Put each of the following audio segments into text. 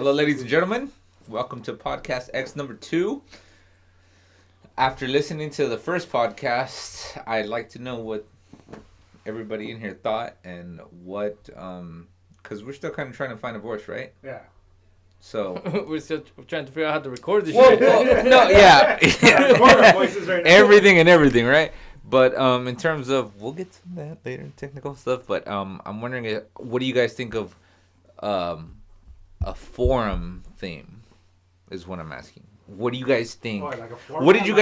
Hello, ladies and gentlemen. Welcome to podcast X number 2. After listening to the first podcast, I'd like to know what everybody in here thought and what, because we're still kind of trying to find a voice, right? Yeah. So we're still trying to figure out how to record this shit. No, yeah. Record our voices right now. Everything, right? But in terms of, we'll get to that later, technical stuff. But I'm wondering, what do you guys think of a forum theme? Is what I'm asking. What do you guys think? Oh, like a format? What did you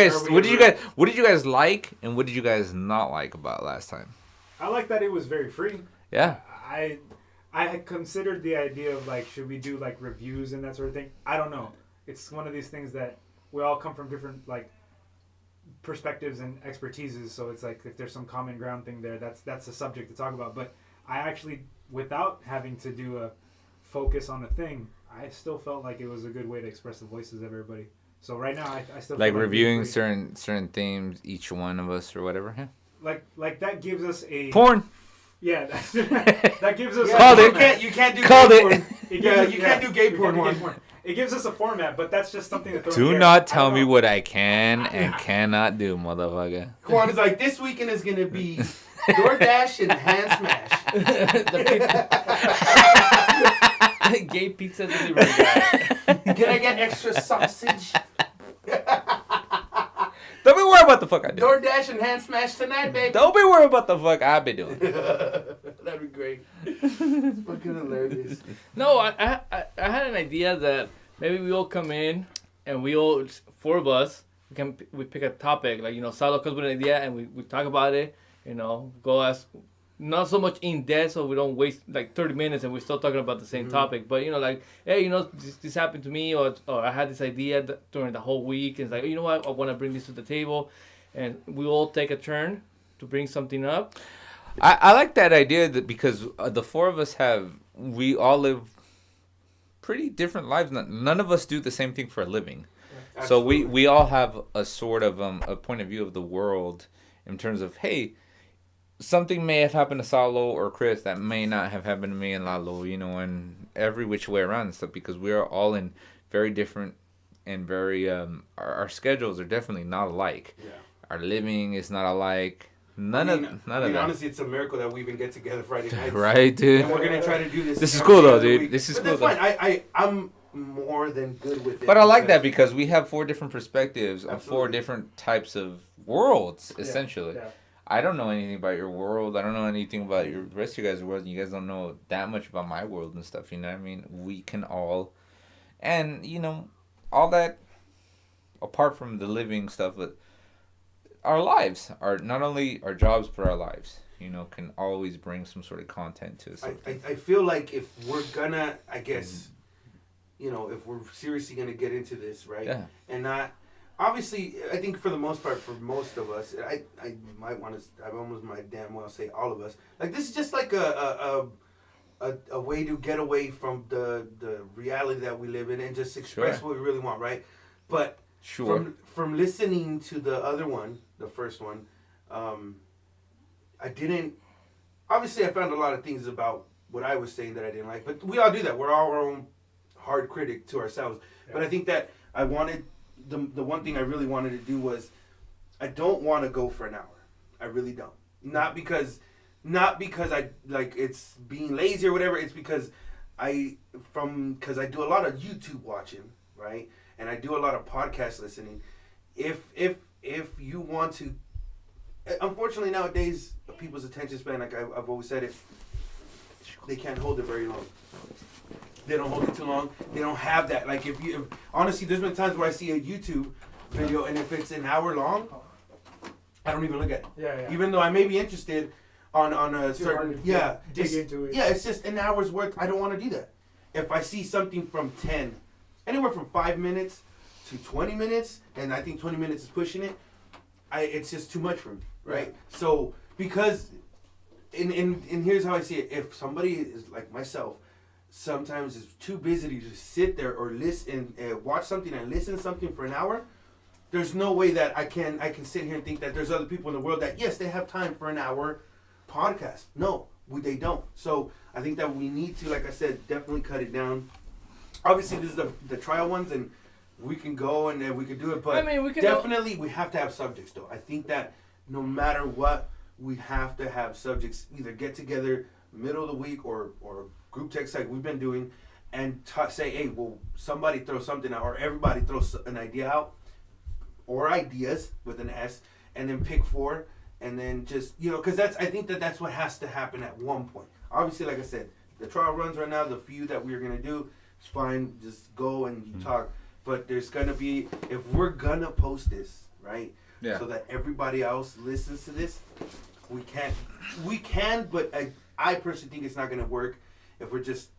guys like, and what did you guys not like about last time? I like that it was very free. Yeah. I had considered the idea of like, should we do like reviews and that sort of thing? I don't know. It's one of these things that we all come from different like perspectives and expertises. So it's like if there's some common ground thing there, that's a subject to talk about. But I actually, without having to do a focus on a thing, I still felt like it was a good way to express the voices of everybody. So right now, I still like feel reviewing certain themes, each one of us or whatever. Yeah. Like that gives us a porn. Yeah, that gives us. Called it. You can't do. Called gay it. Porn. You can't do gay porn. It gives us a format, but that's just something that. Do not tell me what I can and cannot do, motherfucker. Juan is like, this weekend is gonna be DoorDash and hand smash. Gay pizza delivery guy. Can I get extra sausage? Don't be worried about the fuck I do. DoorDash and hand smash tonight, baby. Don't be worried about the fuck I be doing. That'd be great. It's fucking hilarious. No, I had an idea that maybe we all come in and we all, 4 of us, we pick a topic. Like, Salo comes with an idea and we talk about it. Go ask. Not so much in depth, so we don't waste like 30 minutes and we're still talking about the same topic. But hey, this happened to me, or I had this idea during the whole week. And it's like, you know what, I want to bring this to the table, and we all take a turn to bring something up. I like that idea because the 4 of us we all live pretty different lives. None of us do the same thing for a living. Yeah, so we all have a sort of a point of view of the world in terms of, hey, something may have happened to Salo or Chris that may not have happened to me and Lalo, and every which way around and stuff, because we are all in very different and very, our schedules are definitely not alike. Yeah. Our living is not alike. None of that. Honestly, it's a miracle that we even get together Friday nights. Right, dude. And we're going to try to do this. This is cool, though, dude. This is cool, though. I'm more than good with it. But I like that because we have 4 different perspectives on 4 Absolutely. different types of worlds, essentially. Yeah. I don't know anything about your world. I don't know anything about the rest of you guys' world. And you guys don't know that much about my world and stuff. You know what I mean? We can all, and all that, apart from the living stuff, but our lives are not only our jobs, but our lives. Can always bring some sort of content to something. I feel like if we're gonna, I guess, if we're seriously gonna get into this, right? Yeah. And not. Obviously, I think for the most part, for most of us, I almost might damn well say all of us. Like, this is just like a way to get away from the reality that we live in and just express what we really want, right? But from listening to the other one, the first one, I didn't. Obviously, I found a lot of things about what I was saying that I didn't like, but we all do that. We're all our own hard critic to ourselves. Yeah. But I think that I wanted. The one thing I really wanted to do was, I don't want to go for an hour. I really don't. Not because I like it's being lazy or whatever. It's because I do a lot of YouTube watching, right? And I do a lot of podcast listening. If you want to, unfortunately nowadays people's attention span, like I've always said, they can't hold it very long. They don't hold it too long. They don't have that. Like honestly, there's been times where I see a YouTube video and if it's an hour long, I don't even look at it. Yeah. Even though I may be interested on a certain dig into it. Yeah, it's just an hour's worth. I don't want to do that. If I see something from anywhere from 5 minutes to 20 minutes, and I think 20 minutes is pushing it, it's just too much for me, right? Yeah. So because and here's how I see it. If somebody is like myself, sometimes it's too busy to just sit there or listen and watch something and listen to something for an hour. There's no way that I can sit here and think that there's other people in the world that, yes, they have time for an hour podcast. No, they don't. So I think that we need to, like I said, definitely cut it down. obviously this is the trial ones, and we can go and then we can do it. But I mean, we can definitely we have to have subjects though. I think that no matter what, we have to have subjects. Either get together middle of the week or group text like we've been doing, and say, hey, well, somebody throw something out, or everybody throws an idea out, or ideas with an S, and then pick 4, and then just because I think that's what has to happen at one point. Obviously, like I said, the trial runs right now. The few that we're gonna do, it's fine. Just go and you talk. But there's gonna be, if we're gonna post this, right? Yeah. So that everybody else listens to this, we can, but I personally think it's not gonna work if we're just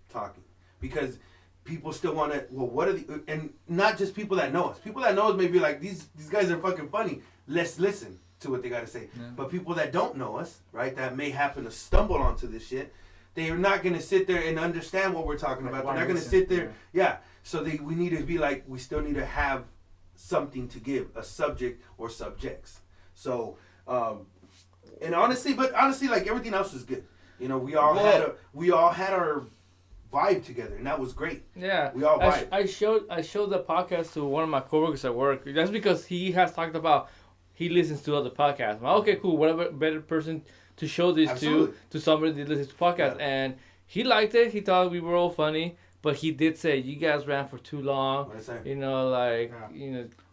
talking, because people still want to. Well, what are the, and not just people that know us. People that know us may be like, these guys are fucking funny. Let's listen to what they gotta say. Yeah. But people that don't know us, right, that may happen to stumble onto this shit, they are not gonna sit there and understand what we're talking about. They're not gonna sit there. Yeah. So we need to be like, we still need to have something to give, a subject or subjects. So, and honestly, like everything else was good. We all had our vibe together, and that was great. Yeah, we all vibe. I showed the podcast to one of my coworkers at work. That's because he has talked about he listens to other podcasts. Well, okay, cool. Whatever better person to show this to somebody that listens to podcasts, and he liked it. He thought we were all funny. But he did say you guys ran for too long.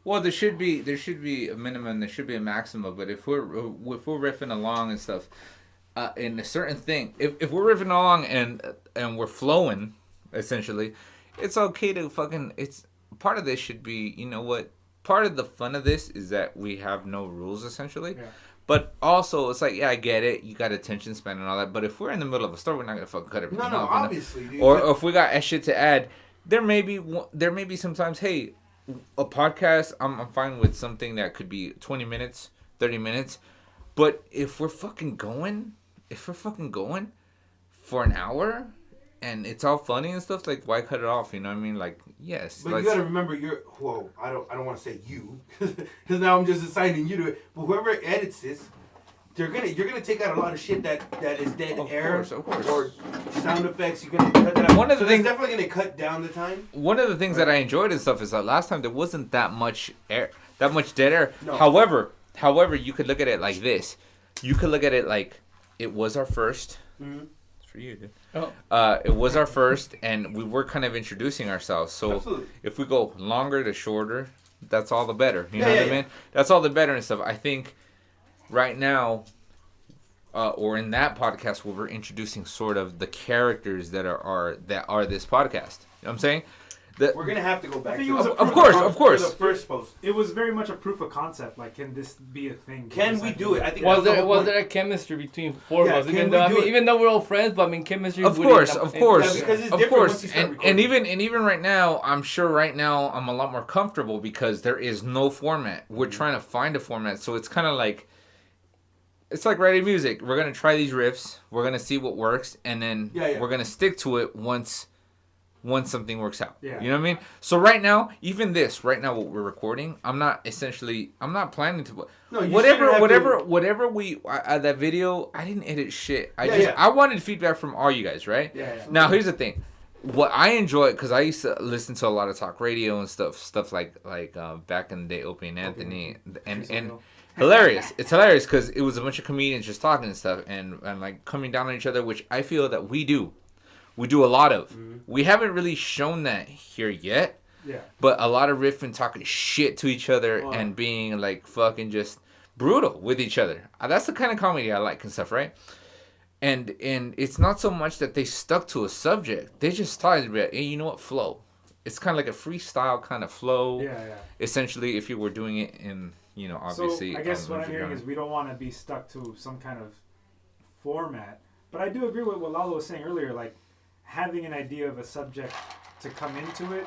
Well, there should be a minimum. There should be a maximum. But if we're riffing along and stuff, in a certain thing, if we're riffing along and we're flowing, essentially, it's okay to fucking. It's part of this should be. You know what? Part of the fun of this is that we have no rules, essentially. Yeah. But also, it's like, yeah, I get it. You got attention span and all that. But if we're in the middle of a story, we're not gonna fucking cut everything off. No, obviously. Dude. Or if we got shit to add, there may be sometimes. Hey, a podcast. I'm fine with something that could be 20 minutes, 30 minutes. But if we're fucking going for an hour, and it's all funny and stuff, like, why cut it off? You know what I mean? Like, yes. But you gotta remember, I don't want to say you, because now I'm just assigning you to it. But whoever edits this, you're gonna take out a lot of shit that is dead air, of course. Or sound effects. You're gonna cut that out. One of the things definitely gonna cut down the time. One of the things that I enjoyed and stuff is that last time there wasn't that much dead air. No. However, you could look at it like this. You could look at it like it was our first. Mm-hmm. For you, dude. Oh. It was our first, and we were kind of introducing ourselves. So Absolutely. If we go longer to shorter, that's all the better. You know what I mean? That's all the better and stuff. I think right now, or in that podcast, where we're introducing sort of the characters that are this podcast. You know what I'm saying? We're gonna have to go back. Of course. The first post. It was very much a proof of concept. Like, can this be a thing? Can we do it? I think. Was there a chemistry between four of us? Even though we're all friends, but I mean, chemistry. Of course. Yeah, because it's different once you start and even right now, I'm sure right now I'm a lot more comfortable because there is no format. We're trying to find a format, so it's kind of like. It's like writing music. We're gonna try these riffs. We're gonna see what works, and then we're gonna stick to it once something works out. Yeah. You know what I mean? So right now what we're recording, I'm not planning to. No, whatever we that video, I didn't edit shit. I wanted feedback from all you guys, right? Yeah. Now here's the thing. What I enjoy, because I used to listen to a lot of talk radio and stuff like back in the day, Opie and Anthony, and hilarious. It's hilarious because it was a bunch of comedians just talking and stuff and like coming down on each other, which I feel that we do a lot of. Mm-hmm. We haven't really shown that here yet. Yeah. But a lot of riffing, talking shit to each other and being like fucking just brutal with each other. That's the kind of comedy I like and stuff, right? And it's not so much that they stuck to a subject. They just started about, hey, you know what, flow. It's kind of like a freestyle kind of flow. Yeah. Essentially, if you were doing it in, obviously. So I guess what I'm hearing is we don't want to be stuck to some kind of format. But I do agree with what Lalo was saying earlier. Like, having an idea of a subject to come into it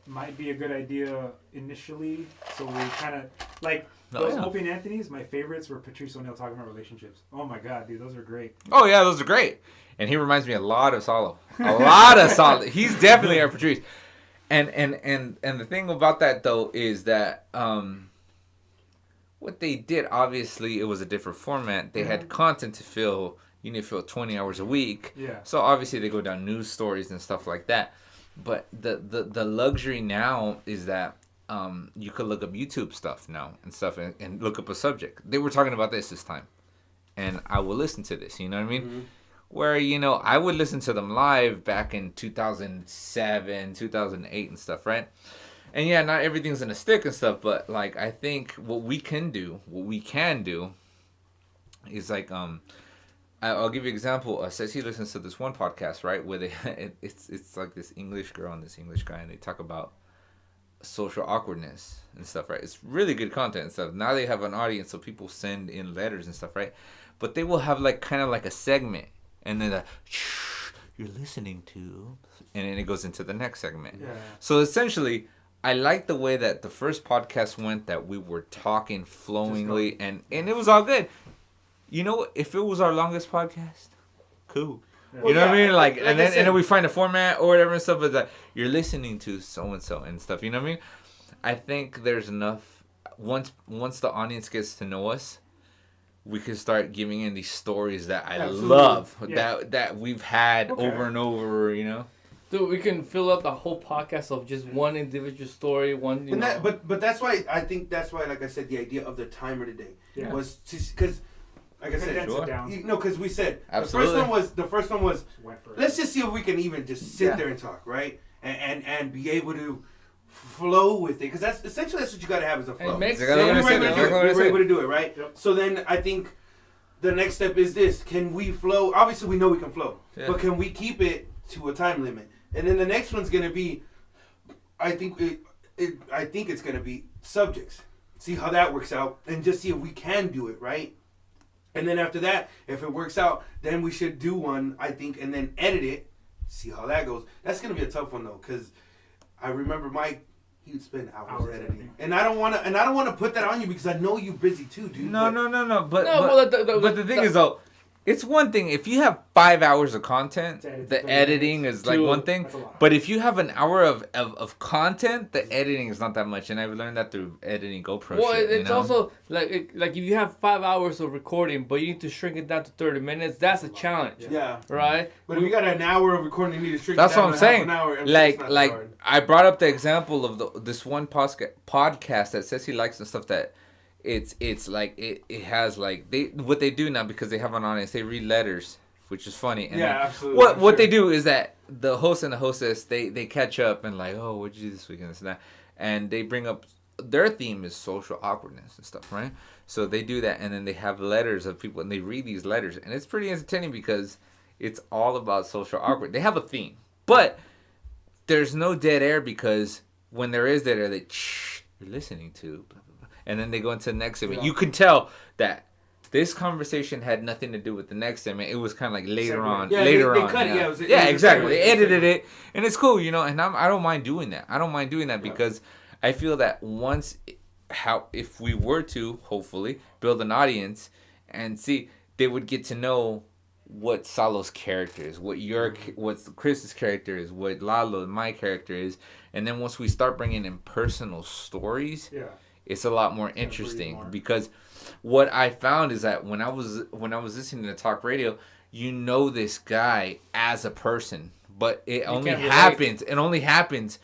might be a good idea initially. So we kind of like those Opie and Anthony's. My favorites were Patrice O'Neal talking about relationships. Oh my god, dude, those are great. Oh yeah, those are great. And he reminds me a lot of Solo. A lot of Solo. He's definitely our Patrice. And the thing about that though is that what they did, obviously it was a different format. They had content to fill you need to fill 20 hours a week. Yeah. So obviously they go down news stories and stuff like that. But the luxury now is that you could look up YouTube stuff now and stuff and look up a subject. They were talking about this time, and I will listen to this. You know what I mean? Mm-hmm. Where, you know, I would listen to them live back in 2007, 2008 and stuff, right? And yeah, not everything's gonna stick and stuff, but like I think what we can do is like I'll give you an example. Ceci listens to this one podcast, right, where they it's like this English girl and this English guy, and they talk about social awkwardness and stuff, right? It's really good content and stuff. Now they have an audience, so people send in letters and stuff, right? But they will have like kind of like a segment, and then you're listening to, and then it goes into the next segment. Yeah. So essentially, I like the way that the first podcast went, that we were talking flowingly, and it was all good. You know, if it was our longest podcast, cool. Yeah. You know what I mean? Like and then we find a format or whatever and stuff. But like, you're listening to so and so and stuff. You know what I mean? I think there's enough. Once the audience gets to know us, we can start giving in these stories that I love, that we've had over and over. You know. Dude, we can fill up the whole podcast of just one individual story, one. You know. But that's why I think like I said, the idea of the timer today was because. Like I said, because we said absolutely. the first one was let's just see if we can even just sit there and talk, right? And be able to flow with it, because that's essentially what you got to have is a flow. We're able to do it, right? Yep. So then I think the next step is this: can we flow? Obviously, we know we can flow, but can we keep it to a time limit? And then the next one's gonna be, I think it's gonna be subjects. See how that works out, and just see if we can do it, right? And then after that, if it works out, then we should do one, I think, and then edit it, see how that goes. That's going to be a tough one, though, because I remember Mike, he would spend hours editing. And I don't want to put that on you, because I know you're busy too, dude. No. But the thing is, though, it's one thing if you have 5 hours of content, the editing is like one thing. But if you have an hour of content, the editing is not that much. And I've learned that through editing GoPro. Well, it's also like if you have 5 hours of recording, but you need to shrink it down to 30 minutes, that's a challenge. Yeah. Right? But if you got an hour of recording, you need to shrink it down to half an hour. Like I brought up the example of this one podcast that says he likes and stuff that. It's like it has like what they do now, because they have an audience, they read letters, which is funny. And absolutely. What they do is that the host and the hostess they catch up and like, oh, what'd you do this weekend, this and that, and they bring up their theme is social awkwardness and stuff, right? So they do that, and then they have letters of people, and they read these letters, and it's pretty entertaining because it's all about social awkward. They have a theme, but there's no dead air, because when there is dead air, you're listening to. And then they go into the next segment. You can tell that this conversation had nothing to do with the next segment. It was kind of like later on. They cut it. Exactly. They edited it, and it's cool, you know. And I don't mind doing that. Because I feel that if we were to hopefully build an audience and see, they would get to know what Salo's character is, what Chris's character is, what Lalo, my character is, and then once we start bringing in personal stories. Yeah. It's a lot more interesting, because what I found is that when I was listening to talk radio, you know this guy as a person, but it only happens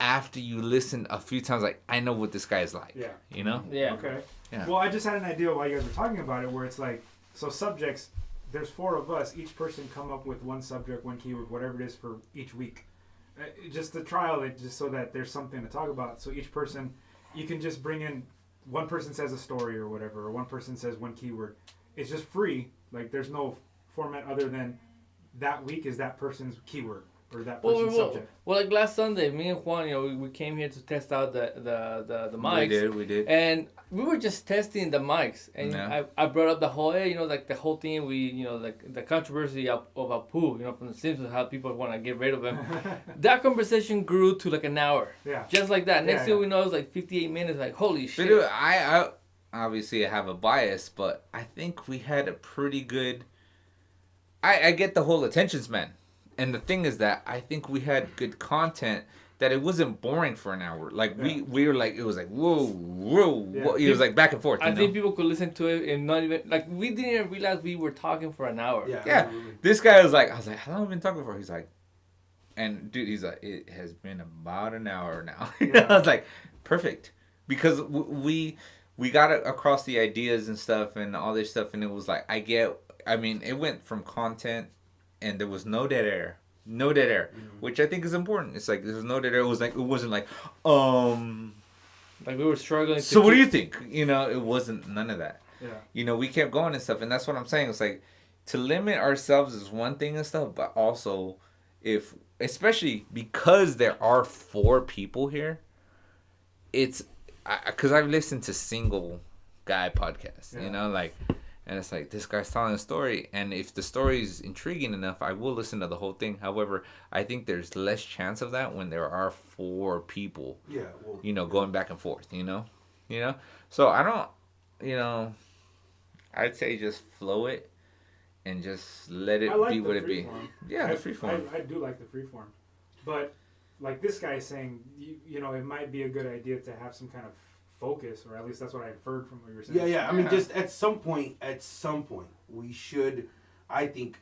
after you listen a few times. Like, I know what this guy is like. Yeah. You know? Yeah. Okay. Yeah. Well, I just had an idea while you guys were talking about it, where it's like, so subjects, there's 4 of us, each person come up with one subject, one keyword, whatever it is for each week. Just to trial it, just so that there's something to talk about. So each person, you can just bring in, one person says a story or whatever, or one person says one keyword. It's just free. Like, there's no format other than that week is that person's keyword or that person's subject. Well, like last Sunday, me and Juan, you know, we came here to test out the mics. We did. And we were just testing the mics, and I brought up the whole, you know, like the whole thing. Like the controversy of Apu, you know, from The Simpsons, how people want to get rid of him. That conversation grew to like an hour. Yeah. Just like that. Next thing we know, it was like 58 minutes. Like, holy shit. But I obviously have a bias, but I think we had a pretty good. I get the whole attention span. And the thing is that I think we had good content that it wasn't boring for an hour. Like we were like, it was like whoa. It was like back and forth. I think people could listen to it and not even like we didn't even realize we were talking for an hour. Yeah. This guy was like, I was like, how long have we been talking for? He's like, and dude, he's like, it has been about an hour now. I was like, perfect, because we got across the ideas and stuff and all this stuff, and it was like, I mean, it went from content, and there was no dead air. Which I think is important. It's like there's no dead air. It wasn't like like we were struggling. So what do you think? You know, it wasn't none of that. Yeah. You know, we kept going and stuff, and that's what I'm saying. It's like to limit ourselves is one thing and stuff, but also especially because there are 4 people here, it's because I've listened to single guy podcasts, you know, like. And it's like, this guy's telling a story, and if the story is intriguing enough, I will listen to the whole thing. However, I think there's less chance of that when there are 4 people, going back and forth, you know? So I don't, I'd say just flow it and just let it be what it be. Yeah, the freeform. I do like the freeform. But like this guy is saying, you know, it might be a good idea to have some kind of focus, or at least that's what I inferred from what you were saying. Yeah. I mean, just at some point, we should, I think,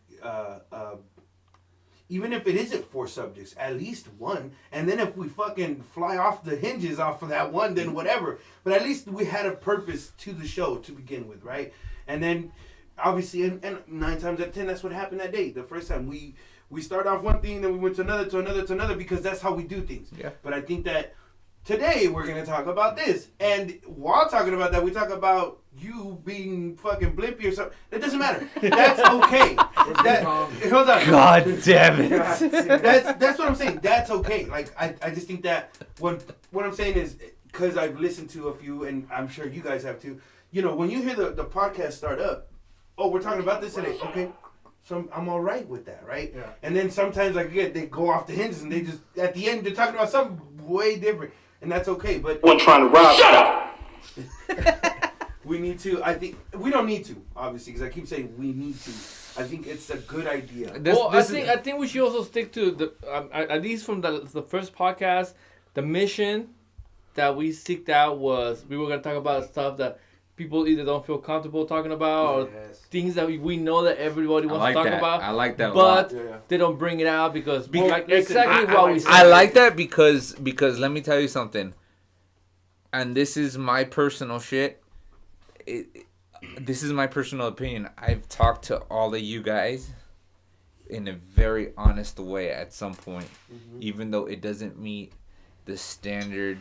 even if it isn't 4 subjects, at least 1. And then if we fucking fly off the hinges off of that one, then whatever. But at least we had a purpose to the show to begin with, right? And then, obviously, and 9 times out of 10, that's what happened that day. The first time we started off one thing, then we went to another, because that's how we do things. Yeah. But I think that today we're going to talk about this. And while talking about that, we talk about you being fucking blimpy or something. It doesn't matter. That's okay. Hold on. God damn it. That's what I'm saying. That's okay. Like, I just think that what I'm saying is, because I've listened to a few, and I'm sure you guys have too, you know, when you hear the podcast start up, oh, we're talking about this today. Okay. So I'm all right with that, right? Yeah. And then sometimes, like, they go off the hinges, and they just, at the end, they're talking about something way different. And that's okay, but... One trying to rob... Shut up! We need to, I think... We don't need to, obviously, because I keep saying we need to. I think it's a good idea. I think we should also stick to the... at least from the first podcast, the mission that we seeked out was... We were going to talk about stuff that people either don't feel comfortable talking about, or things that we know that everybody wants to talk about. I like that a lot. But they don't bring it out because exactly what we said. I like that because let me tell you something. And this is my personal shit. This is my personal opinion. I've talked to all of you guys in a very honest way at some point, even though it doesn't meet the standard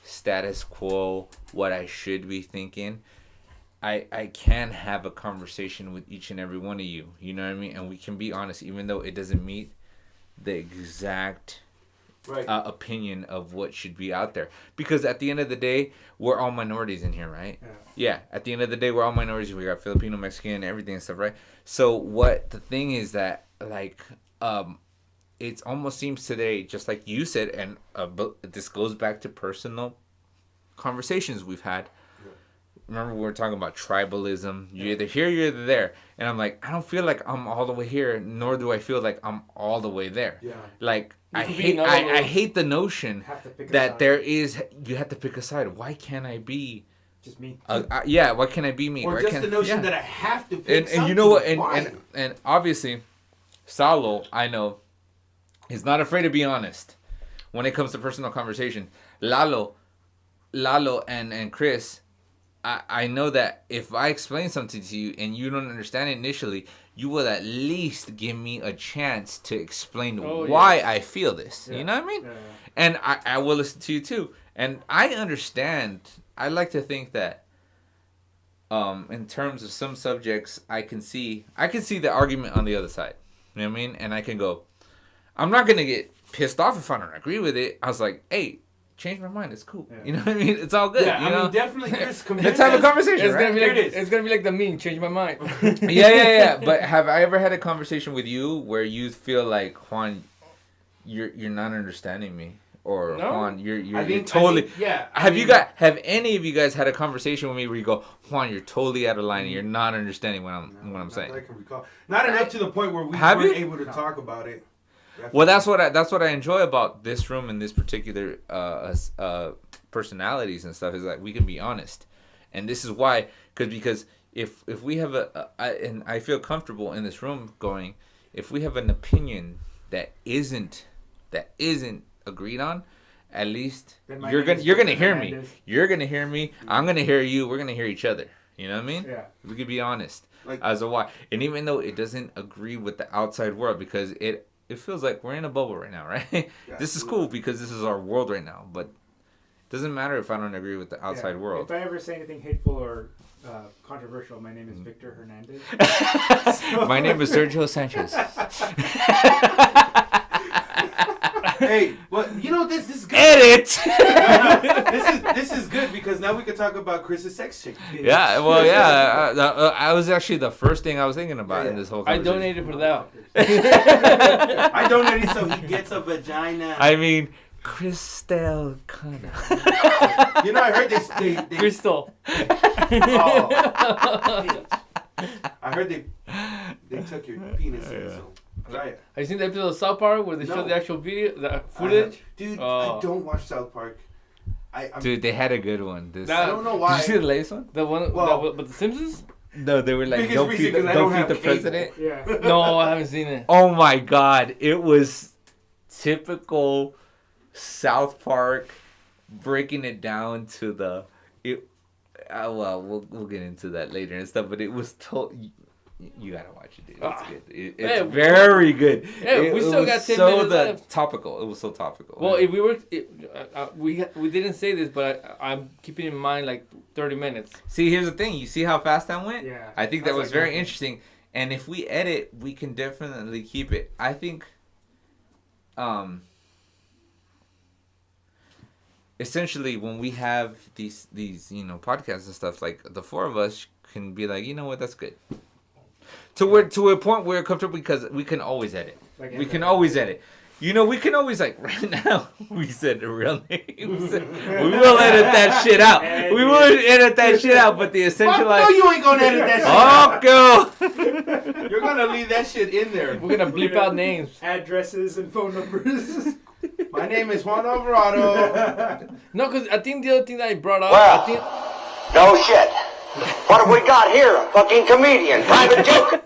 status quo, what I should be thinking. I can have a conversation with each and every one of you. You know what I mean? And we can be honest, even though it doesn't meet the exact opinion of what should be out there. Because at the end of the day, we're all minorities in here, right? Yeah. At the end of the day, we're all minorities. We got Filipino, Mexican, everything and stuff, right? So what the thing is that, like, it almost seems today, just like you said, and this goes back to personal conversations we've had. Remember we were talking about tribalism. You're either here, you're either there. And I'm like, I don't feel like I'm all the way here, nor do I feel like I'm all the way there. Yeah. Like, I hate the notion that you have to pick a side. Why can't I be just me? Why can't I be me? Or just the notion that I have to pick and you know what? And obviously, Salo, I know, is not afraid to be honest when it comes to personal conversation. Lalo and Chris, I know that if I explain something to you and you don't understand it initially, you will at least give me a chance to explain why I feel this. Yeah. You know what I mean? Yeah. And I will listen to you too. And I understand. I like to think that in terms of some subjects, I can see the argument on the other side. You know what I mean? And I can go, I'm not going to get pissed off if I don't agree with it. I was like, hey, change my mind. It's cool. Yeah. You know what I mean? It's all good. Yeah, you know? I mean, definitely. Let's have a conversation. It's gonna be like the meme. Change my mind. Yeah. But have I ever had a conversation with you where you feel like, Juan, you're not understanding me, or no? Juan, you're totally. Have any of you guys had a conversation with me where you go, Juan, you're totally out of line and you're not understanding what I'm saying? I can recall. Not enough to the point where we weren't able to talk about it. Well, that's what I enjoy about this room and this particular personalities and stuff is that we can be honest, and this is why because if we have and I feel comfortable in this room going, if we have an opinion that isn't agreed on, at least you're gonna hear me. You're gonna hear me. I'm gonna hear you. We're gonna hear each other. You know what I mean? Yeah. We could be honest Like, as to why, and even though it doesn't agree with the outside world, because it feels like we're in a bubble right now, right? Yeah, This is cool because this is our world right now, but it doesn't matter if I don't agree with the outside world. If I ever say anything hateful or controversial, my name is Victor Hernandez. My name is Sergio Sanchez. hey, well, you know this is good. Edit. this is good because now we can talk about Chris's sex change. Yeah, well, yeah. I was actually the first thing I was thinking about in this whole I conversation. donated for that. I donated so he gets a vagina. I mean, Christelle Connor. You know, I heard they Crystal. oh. I heard they took your penis in, so try it. Have you seen the episode of South Park where they No. showed the actual video, the footage? Dude, Oh. I don't watch South Park. Dude, they had a good one. This. Nah. I don't know why. Did you see the latest one? The one, Well- but the Simpsons? No, they were like, Biggest don't reason feed 'cause I don't have the cable. president. Yeah. No, I haven't seen it. Oh my God, it was typical South Park, breaking it down to the. Well, we'll get into that later and stuff, but it was you gotta watch it, dude. It's good. It's very good. Hey, we still got 10 minutes left. Topical. It was so topical. Well, if we were, we didn't say this, but I'm keeping in mind like 30 minutes. See, here's the thing. You see how fast that went? Yeah. I think that That's was like very nothing. interesting. And if we edit, we can definitely keep it. I think, essentially, when we have these podcasts and stuff, like the four of us can be like, you know what, that's good. To a point where we're comfortable because we can always edit. Like, We can always edit. You know, we can always, like, right now, we said the real name. We will edit that shit out. We will edit that shit out, but the essential, No, you ain't gonna edit that shit. Okay. You're gonna leave that shit in there. We're gonna bleep out names. Addresses and phone numbers. My name is Juan Alvarado. No, because I think the other thing that I brought up, Well. I think No shit. What have we got here? A fucking comedian. Private joke.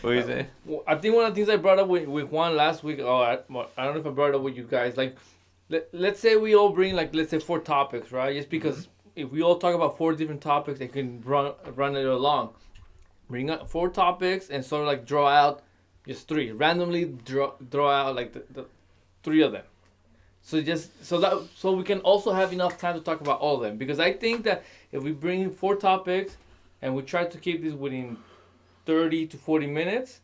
What you say? I think one of the things I brought up with Juan last week, I don't know if I brought it up with you guys, like, let's say we all bring, like, let's say 4 topics, right? Just because if we all talk about 4 different topics, they can run it along. Bring up 4 topics and sort of, like, draw out just 3. Randomly draw out, like, the 3 of them. So so we can also have enough time to talk about all of them. Because I think that if we bring 4 topics and we try to keep this within 30 to 40 minutes,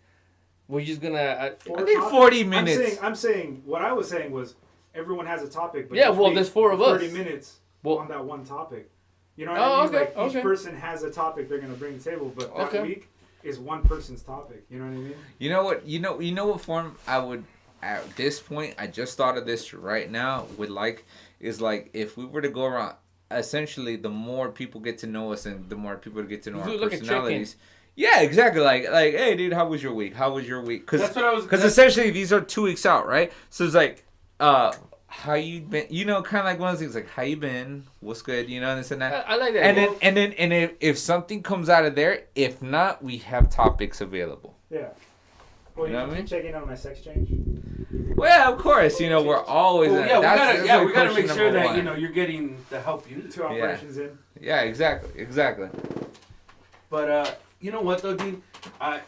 we're just gonna. I think 40 minutes. I'm saying what I was saying was everyone has a topic. But Yeah, each well, week, there's 4 of us. 30 minutes Well- on that one topic. You know what Oh, I mean? okay, Like each okay. person has a topic they're gonna bring to the table, but that Okay. week is one person's topic. You know what I mean? You know what? You know what form I would at this point. I just thought of this right now. Would like is like if we were to go around. Essentially, the more people get to know us and the more people get to know You our do like a personalities. Yeah, exactly. Like, hey, dude, how was your week? How was your week? That's what I was. Because essentially, these are 2 weeks out, right? So it's like, how you been? You know, kind of like one of those things, like, how you been? What's good? You know, and this and that. I like that. And then if something comes out of there, if not, we have topics available. Yeah. Well, You know what I mean? Checking on my sex change. Well, yeah, of course. You know, we're always. Well, yeah, that's we like gotta question make sure number that 1. you know you're getting the help you need. 2 operations in. Yeah, exactly. But you know what though, dude? I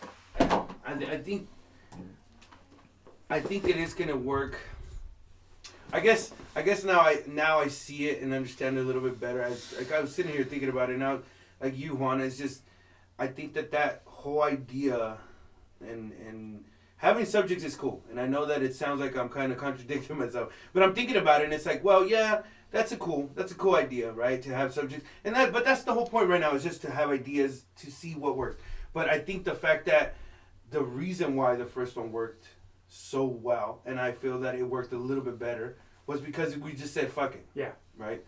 think it is gonna work. I guess now I see it and understand it a little bit better. I was sitting here thinking about it now, like you, Juan. It's just I think that whole idea and having subjects is cool. And I know that it sounds like I'm kind of contradicting myself, but I'm thinking about it and it's like, well, yeah, that's a cool idea, right? To have subjects but that's the whole point right now is just to have ideas to see what works. But I think the fact that the reason why the first one worked so well, and I feel that it worked a little bit better, was because we just said fucking. Yeah. Right?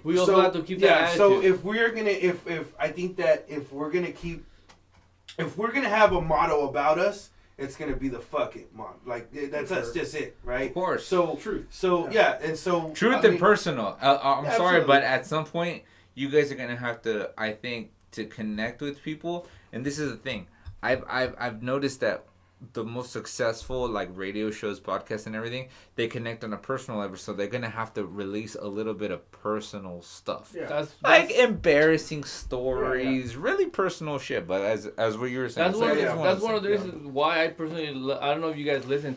we also have to keep that attitude. So if we're gonna if I think that if we're gonna have a motto about us, it's gonna be the fuck it, mom. Like that's just it, right? Of course. So Truth. and so Truth and personal. I'm sorry, absolutely. but at some point, you guys are gonna have to, I think, to connect with people. And this is the thing. I've noticed that the most successful like radio shows, podcasts, and everything, they connect on a personal level. So they're gonna have to release a little bit of personal stuff, Yeah. That's like embarrassing stories, really personal shit. But as what you were saying, that's one of the reasons why I personally I don't know if you guys listen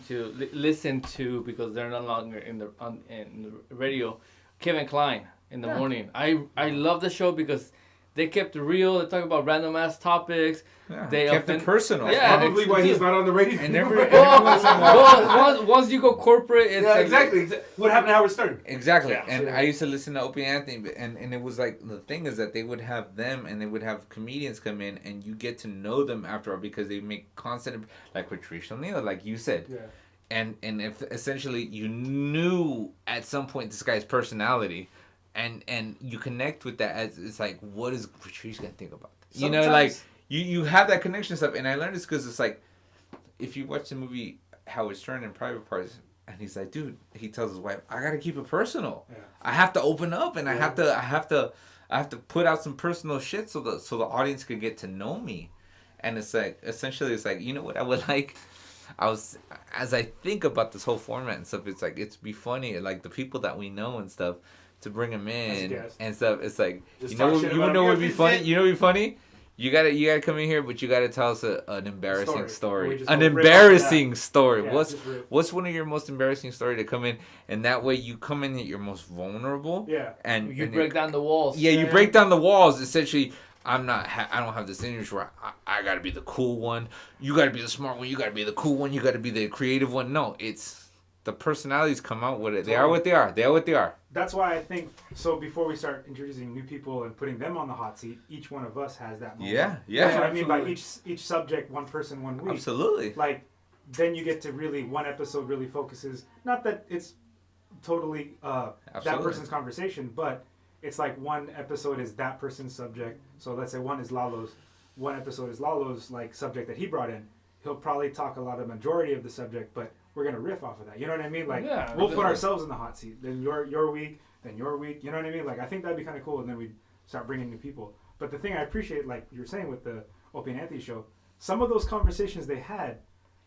to because they're no longer in the radio. Kevin Kline in the morning. I love the show because they kept it real. They talk about random ass topics. Yeah, They kept it personal. Yeah, probably why he's not on the radio. And every Well, once you go corporate, it's like, exactly. What happened to Howard Stern? Exactly. Yeah, and sure. I used to listen to Opie and Anthony, and it was like, the thing is that they would have them and they would have comedians come in, and you get to know them after all because they make constant, like Patrice O'Neal, like you said. Yeah. And if essentially you knew at some point this guy's personality, and you connect with that, as it's like, what is Patrice gonna think about this? You know, like you have that connection stuff. And I learned this because it's like, if you watch the movie Howard Stern in Private Parts, and he's like, dude, he tells his wife, I gotta keep it personal. Yeah. I have to open up, and I have to put out some personal shit so the audience could get to know me. And it's like, essentially, it's like, you know what I would like. As I think about this whole format and stuff, it's like, it's be funny, like the people that we know and stuff, to bring them in and stuff. It's like, Just you know talk shit about what would them. be funny. You know what would be funny. You gotta come in here, but you gotta tell us an embarrassing Story. We story. just An go rip off of embarrassing that. story. Yeah, What's just rip. what's one of your most embarrassing story to come in, and that way you come in at your most vulnerable. Yeah. And you and break down the walls. Yeah, you break down the walls. Essentially, I don't have this image where I gotta be the cool one. You gotta be the smart one. You gotta be the cool one. You gotta be the creative one. No, it's the personalities come out with it. They are what they are. They are what they are. That's why I think, so before we start introducing new people and putting them on the hot seat, each one of us has that moment. Yeah, That's what I mean by absolutely. each subject, one person, 1 week. Absolutely. Like, then you get to really, one episode really focuses, not that it's totally that Absolutely. person's conversation, but it's like one episode is that person's subject. So let's say one is Lalo's, one episode is Lalo's like subject that he brought in. He'll probably talk a lot of majority of the subject, but we're gonna riff off of that. You know what I mean? Like, Yeah, we'll put ourselves in the hot seat. Then your week, then your week. You know what I mean? Like, I think that'd be kind of cool, and then we'd start bringing new people. But the thing I appreciate, like you were saying with the Opie and Anthony show, some of those conversations they had,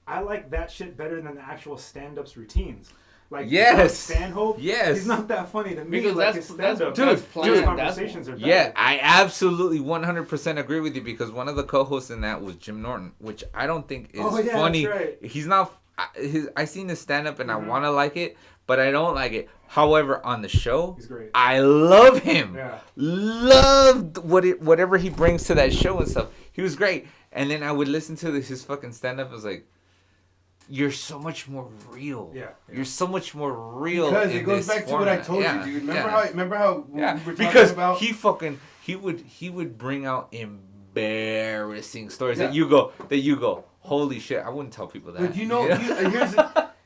I like that shit better than the actual stand-ups routines. Like, Yes. Stanhope, Yes. he's not that funny to me. Because like that's his stand-up. Dude, His planned. conversations are better. Yeah, I absolutely 100% agree with you, because one of the co-hosts in that was Jim Norton, which I don't think is Oh, yeah, funny. that's right. He's not. I seen his stand up and Mhm. I want to like it, but I don't like it. However, on the show, He's great. I love him. Yeah. Loved whatever he brings to that show and stuff. He was great. And then I would listen to his fucking stand up. I was like, you're so much more real. Yeah. You're so much more real. Because in it goes this back to what I format. told Yeah, you, dude. yeah. Remember how Yeah, we were talking because about he would bring out embarrassing stories that Yeah. you go, holy shit, I wouldn't tell people that. But you know,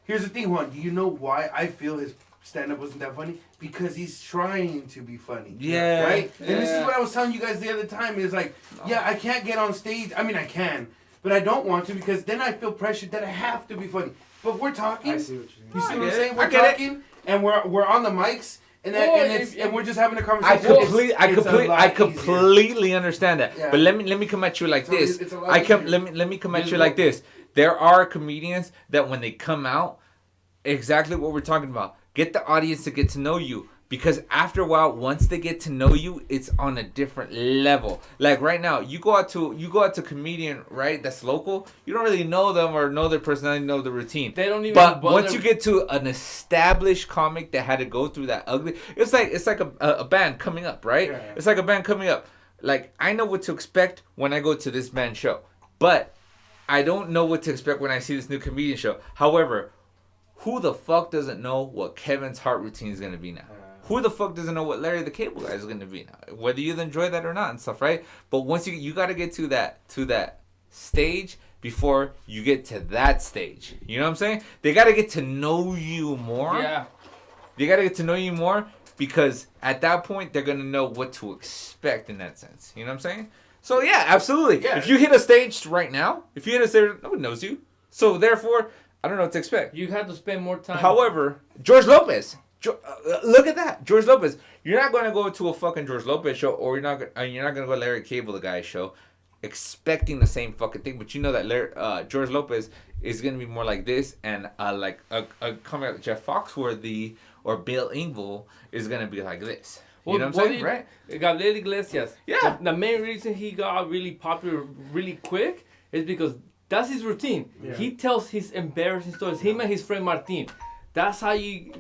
here's the thing, Juan. Do you know why I feel his stand-up wasn't that funny? Because he's trying to be funny. Yeah, Right? And this is yeah. what I was telling you guys the other time. Is like, yeah, I can't get on stage. I mean, I can, but I don't want to because then I feel pressured that I have to be funny. But we're talking. I see what You you see mean. what I'm get it. saying? I We're get it. talking, and we're on the mics, and and we're just having a I conversation. completely understand that. Yeah. But let me come at you like So this. it's a lot Let easier. me come at you like this. There are comedians that when they come out, exactly what we're talking about. Get the audience to get to know you. Because after a while, once they get to know you, it's on a different level. Like right now, you go out to a comedian, right? That's local. You don't really know them or know their personality, know the routine. They don't even. But bother- once you get to an established comic that had to go through that ugly, it's like a band coming up, right? Yeah, yeah. It's like a band coming up. Like I know what to expect when I go to this band show, but I don't know what to expect when I see this new comedian show. However, who the fuck doesn't know what Kevin's heart routine is gonna be now? Who the fuck doesn't know what Larry the Cable Guy is gonna be now? Whether you enjoy that or not and stuff, right? But once you gotta get to that stage before you get to that stage. You know what I'm saying? They gotta get to know you more. Yeah. They gotta get to know you more because at that point they're gonna know what to expect in that sense. You know what I'm saying? So yeah, absolutely. Yeah. If you hit a stage right now, no one knows you. So therefore, I don't know what to expect. You have to spend more time. However, George Lopez. Look at that, George Lopez. You're not going to go to a fucking George Lopez show, or you're not going to go to Larry Cable, the guy's show, expecting the same fucking thing. But you know that George Lopez is going to be more like this, and like a coming out Jeff Foxworthy or Bill Engvall is going to be like this. You know what I'm saying, right? Gabriel Iglesias. Yeah. The main reason he got really popular really quick is because that's his routine. Yeah. He tells his embarrassing stories. Him and his friend Martin. That's how you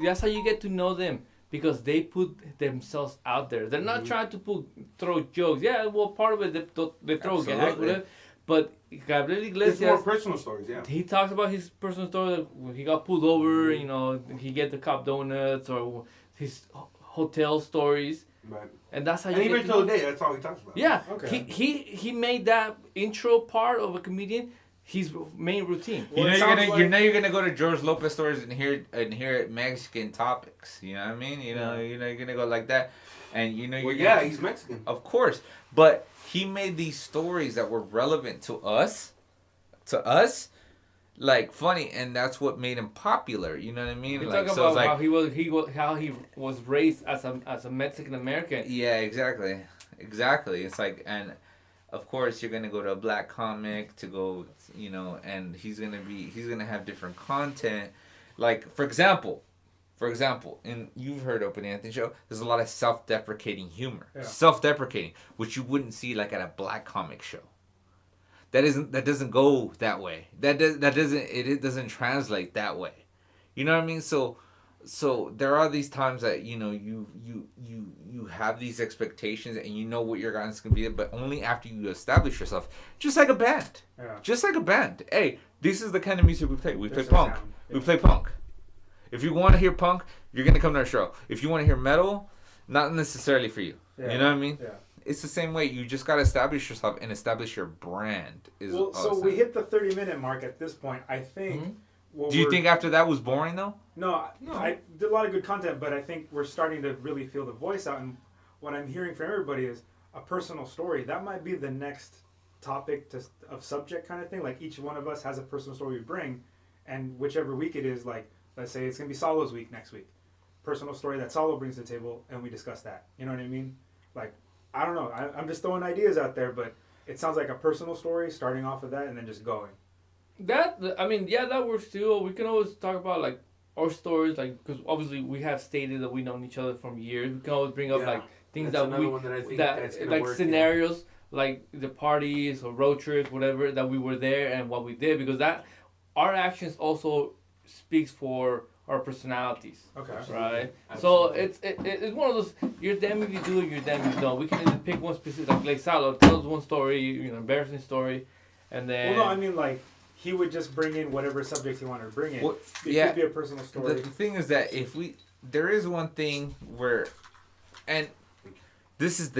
get to know them, because they put themselves out there. They're not trying to throw jokes. Yeah, well, part of it they throw gags with it, but Gabriel Iglesias. It's more personal stories, yeah. He talks about his personal story. Like when he got pulled over, you know, he get the cop donuts, or his hotel stories. Right. And that's how And you even get till today, that's all he talks about. Yeah. Okay. He made that intro part of a comedian his main routine. You Well, know it you're sounds gonna like- you're gonna go to George Lopez stores and hear Mexican topics. You know what I mean? You know you're gonna go like that, and you know Well, you're yeah, gonna, he's Mexican. of course. But he made these stories that were relevant to us, like funny, and that's what made him popular. You know what I mean? We Like talk so, about it's like how he was raised as a Mexican American. yeah, exactly. It's like, and of course you're gonna go to a black comic to go, you know, and he's gonna have different content. Like for example, and you've heard Open Anthony show, there's a lot of self-deprecating humor, self-deprecating, which you wouldn't see like at a black comic show. That doesn't go that way. It doesn't translate that way. You know what I mean? So there are these times that you know you have these expectations and you know what your guys gonna be, but only after you establish yourself. Just like a band. Yeah. Just like a band. Hey, this is the kind of music we play. We play There's a punk. sound. We Yeah. play punk. If you want to hear punk, you're gonna come to our show. If you want to hear metal, not necessarily for you. Yeah. You know what I mean? Yeah. It's the same way. You just gotta establish yourself and establish your brand. Well, so we hit the 30-minute mark at this point. I think. Do you think after that was boring though? No, I did a lot of good content, but I think we're starting to really feel the voice out. And what I'm hearing from everybody is a personal story. That might be the next topic of subject kind of thing. Like each one of us has a personal story we bring, and whichever week it is, like let's say it's gonna be Solo's week next week, personal story that Solo brings to the table, and we discuss that. You know what I mean? Like I don't know. I'm just throwing ideas out there, but it sounds like a personal story starting off of that and then just going. That works too. We can always talk about like our stories, like because obviously we have stated that we've known each other from years. We can always bring up Yeah. like things That's that another one that I think that's gonna like work, scenarios, like the parties or road trips, whatever that we were there and what we did, because that our actions also speaks for our personalities. Okay. Right. Absolutely. So it's one of those. You're damn if you do it. You're damn if you don't. We can either pick one specific, like Salo tells one story, you know, embarrassing story, and then. Well, no, I mean like. He would just bring in whatever subject he wanted to bring in. Well, It yeah. could be a personal story. The thing is that there is one thing where, and this is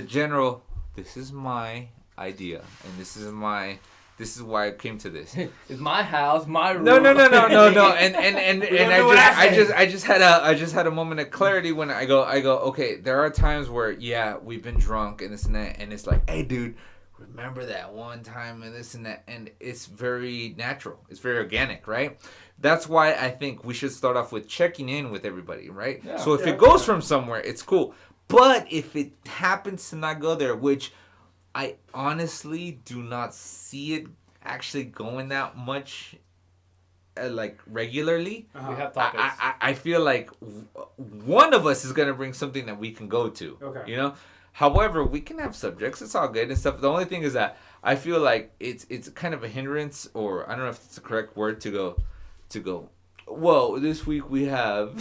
my idea, and this is why I came to this. It's my house, my room. No, and I just had a moment of clarity when I go, okay, there are times where we've been drunk and this and that, and it's like, hey dude, remember that one time and this and that, and it's very natural, it's very organic, right? That's why I think we should start off with checking in with everybody, right? Yeah. So if it goes from somewhere, it's cool, but if it happens to not go there, which I honestly do not see it actually going that much like regularly, We have topics. I feel like one of us is gonna bring something that we can go to. Okay. You know. However, we can have subjects. It's all good and stuff. The only thing is that I feel like it's kind of a hindrance, or I don't know if it's the correct word to go. Whoa, this week we have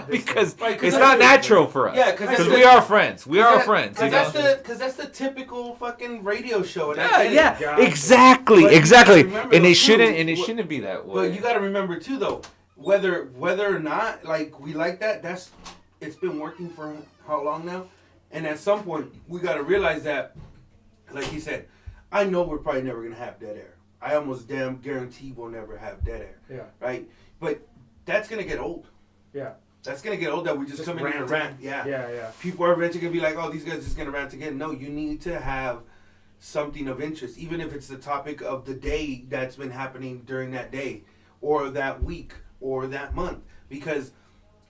because Right, 'cause it's that's not the- natural for us. Yeah, 'cause that's because the- we are friends. We are friends. You Because know? that's the typical fucking radio show. And I Yeah, get it. yeah, Gotcha. exactly, But you exactly. gotta remember And though, it shouldn't, too, and it wh- shouldn't be that way. But you got to remember too, though, whether or not like we like that, it's been working for how long now, and at some point we got to realize that, like he said, I know we're probably never gonna have dead air. I almost damn guarantee we'll never have dead air. Yeah. Right, but that's gonna get old. Yeah. That's gonna get old that we just come in and rant. Yeah. Yeah. People are eventually gonna be like, oh, these guys are just gonna rant again. No, you need to have something of interest, even if it's the topic of the day that's been happening during that day, or that week, or that month. Because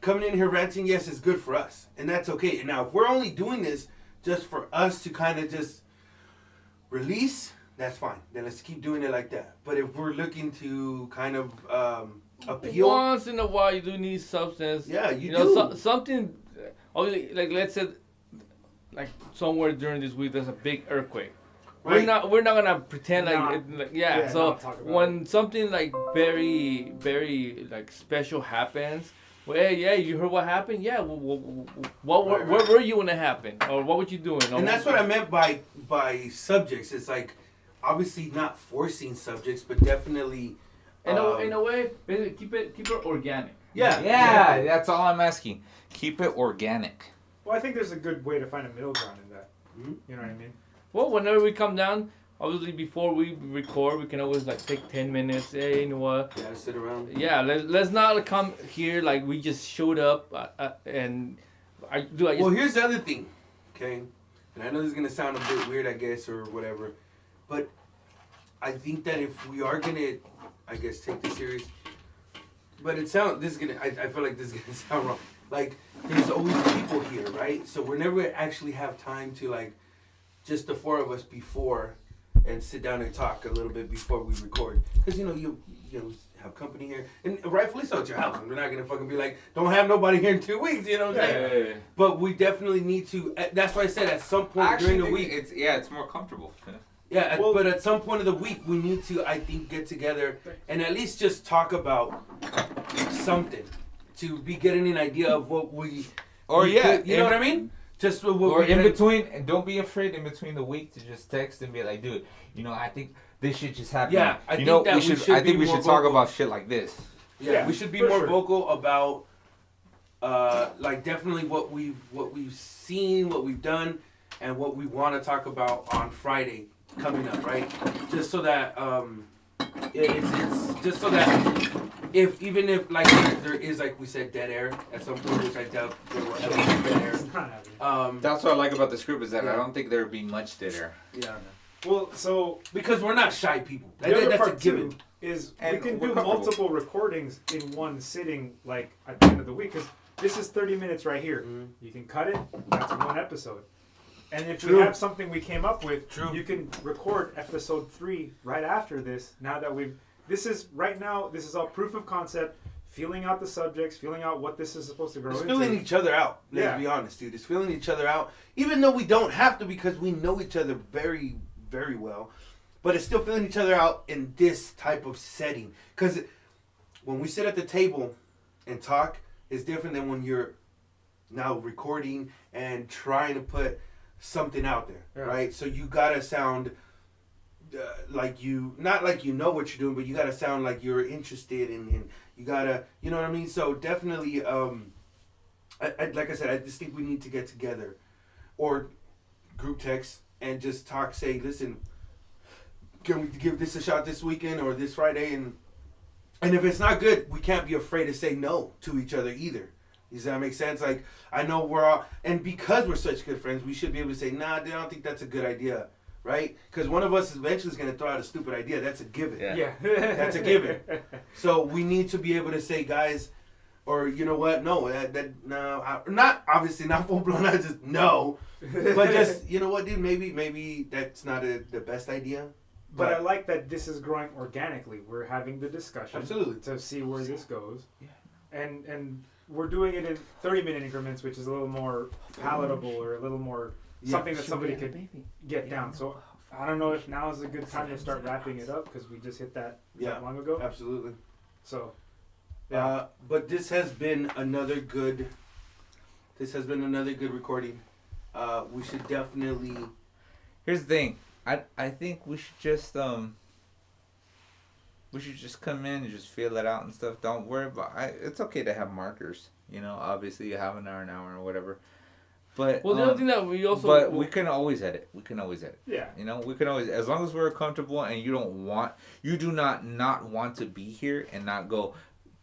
coming in here ranting, yes, is good for us, and that's okay. And now, if we're only doing this just for us to kind of just release, that's fine. Then let's keep doing it like that. But if we're looking to kind of appeal, once in a while, you do need substance. Yeah, you know, do. Something, obviously, like let's say, like somewhere during this week, there's a big earthquake. Right. We're not gonna pretend Yeah, so not talk about when it. something like very very like special happens, well, hey, yeah, you heard what happened? Yeah, where were you when it happened, or what were you doing? And that's what I meant by subjects. It's like obviously not forcing subjects, but definitely in a way, basically keep it organic. Yeah, Yeah, exactly. that's all I'm asking. Keep it organic. Well, I think there's a good way to find a middle ground in that. Mhm. You know what I mean? Well, whenever we come down, obviously before we record, we can always like take 10 minutes. Hey, you know what? Yeah, sit around. Yeah, let's not come here like we just showed up and I just. Well, here's the other thing, okay? And I know this is gonna sound a bit weird, I guess, or whatever, but I think that if we are gonna, I guess, take this serious, but I feel like this is gonna sound wrong. Like, there's always people here, right? So we're never gonna actually have time to like, just the four of us before, and sit down and talk a little bit before we record, because you have company here, and rightfully so, it's your house, and we're not gonna fucking be like, don't have nobody here in 2 weeks, you know what I'm saying? Yeah. But we definitely need to. That's why I said at some point during the week. It's more comfortable. Yeah, Well- but at some point of the week, we need to, I think, get together and at least just talk about something to be getting an idea of what we. Or we yeah, could- you know what I mean? Just what Or we in could- between, and don't be afraid in between the week to just text and be like, dude, I think this shit just happened. Yeah, I think that we should I think be we more should talk vocal. about shit like this. Yeah, we should be for more sure. vocal about, like definitely what we've seen, what we've done, and what we want to talk about on Friday coming up, right? Just so that it's just so that even if like there is, like we said, dead air at some point, which I doubt there will ever be dead air. It's not happening. That's what I like about the script is that Yeah. I don't think there would be much there. Yeah, Well, so because we're not shy people. the other That's a part given. too is And we can we're do comfortable. multiple recordings in one sitting, like at the end of the week. Because this is 30 minutes right here. Mhm. You can cut it. That's one episode. And if True. we have something we came up with, True. you can record episode 3 right after this. Now that this is all proof of concept, feeling out the subjects, feeling out what this is supposed to grow It's into. filling each other out. Let's Yeah. be honest, dude. It's filling each other out, even though we don't have to because we know each other very, very well. But it's still filling each other out in this type of setting. Because when we sit at the table and talk, it's different than when you're now recording and trying to put something out there, Yeah. right? So you gotta sound like not like you know what you're doing, but you gotta sound like you're interested in you gotta, you know what I mean? So definitely, like I said, I just think we need to get together or group text and just talk, say, listen, can we give this a shot this weekend or this Friday? And if it's not good, we can't be afraid to say no to each other either. Does that make sense? Like, I know we're all, and because we're such good friends, we should be able to say, nah, I don't think that's a good idea, right? Because one of us eventually is going to throw out a stupid idea. That's a given. Yeah. Yeah. That's a given. So we need to be able to say, guys, or you know what? No, not obviously not full blown. I just no, but just you know what, dude? Maybe that's not the best idea. But I like that this is growing organically. We're having the discussion Absolutely. to see where this goes. Yeah. And we're doing it in 30-minute increments, which is a little more palatable or a little more something that somebody could get down. So I don't know if now is a good time to start wrapping it up because we just hit that not long ago. Absolutely. So but this has been another good recording. We should definitely. Here's the thing. I think we should just come in and just feel it out and stuff. Don't worry about it's okay to have markers. Obviously you have an hour or whatever. But Well, the other thing that we also. but we can always edit. yeah. We can always, as long as we're comfortable and you do not want to be here and not go,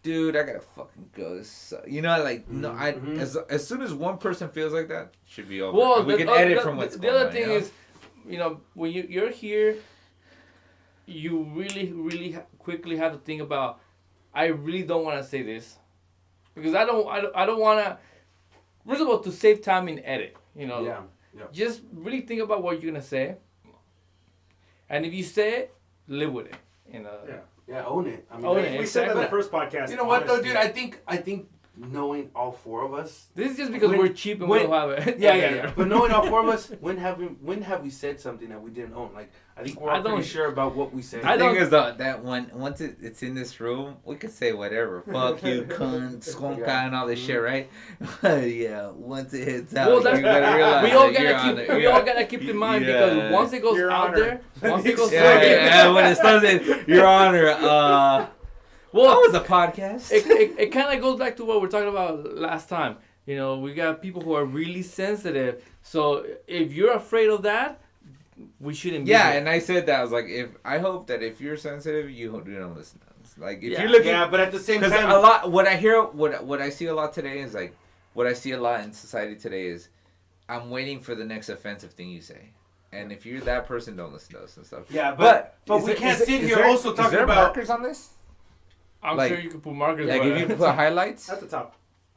dude, I gotta fucking go. No, Mhm. as soon as one person feels like that, should be over. Well, And we can edit from what's the going other on, thing is, when you're here, you really quickly have to think about, I really don't want to say this, because I don't want to. First of all, to save time in edit, Yeah. just really think about what you're gonna say, and if you say it, live with it. Yeah, own it. I mean, Own it. We said that in the Exactly. first podcast. You know what though, honesty. dude? I think knowing all four of us. This is just because When- we're cheap and we when- don't have it. Yeah. But knowing all four of us, when have we said something that we didn't own? Like, I think we're I all pretty don't- sure about what we said. I The thing don't- is that once it's in this room, we could say whatever. Fuck you, cunt, skunka, Yeah. and all this shit, right? yeah. Once it hits out, Well, that's- you gotta realize we all that you're on gotta it. keep. We all gotta keep in mind because once it goes Your out Honor. there, once it goes Yeah, out there, yeah, when it starts in, Your Honor, that well, was a podcast. it kind of goes back to what we are talking about last time. We got people who are really sensitive. So if you're afraid of that, we shouldn't be. Yeah, here. and I said that. I was like, I hope that if you're sensitive, you don't listen to us. Like, if Yeah. you're looking, Yeah, but at the same because time, a lot, what I hear, what I see a lot today is like, what I see a lot in society today is, I'm waiting for the next offensive thing you say, and if you're that person, don't listen to us and stuff. yeah, but is we it- can't is it- sit is here there- also is talking there about. markers on this. I'm like- sure you could put markers. Like, but- if you put highlights. At the top.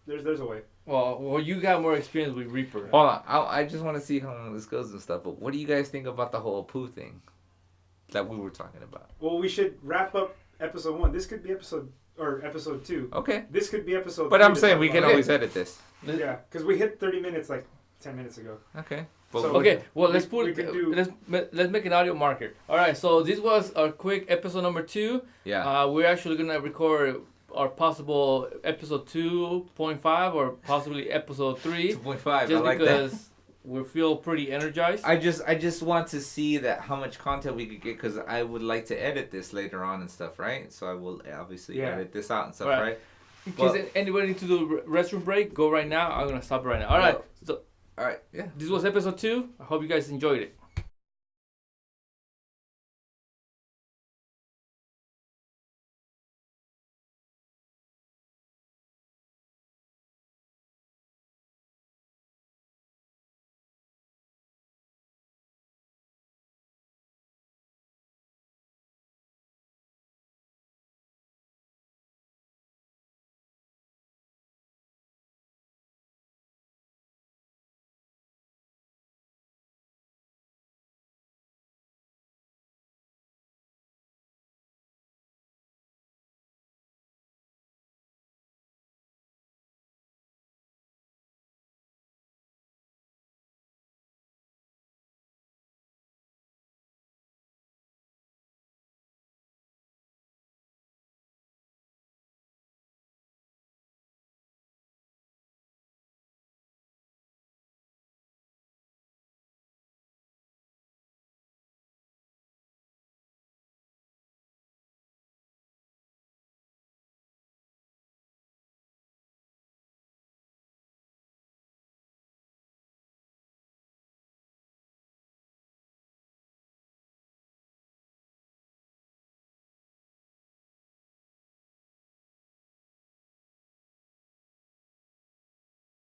There's a way. well, you got more experience with Reaper. Hold on, I just want to see how long this goes and stuff. But what do you guys think about the whole poo thing that we were talking about? Well, we should wrap up episode 1. This could be episode 2. Okay, This could be episode. but 3 I'm to saying talk we can about. always edit this. Yeah, because we hit 30 minutes like 10 minutes ago. Okay. So- Okay, well let's we could do- let's make an audio marker. All right, so this was our quick episode number 2. Yeah. We're actually gonna record our possible episode 2.5 or possibly episode 3, 2.5. I just like that. because we feel pretty energized. I just want to see that how much content we could get, because I would like to edit this later on and stuff, right? So I will obviously Yeah. edit this out and stuff, Right. right? In case well- anybody need to do restroom break, go right now. I'm gonna stop it right now. All right, so All right. Yeah. this was episode 2. I hope you guys enjoyed it.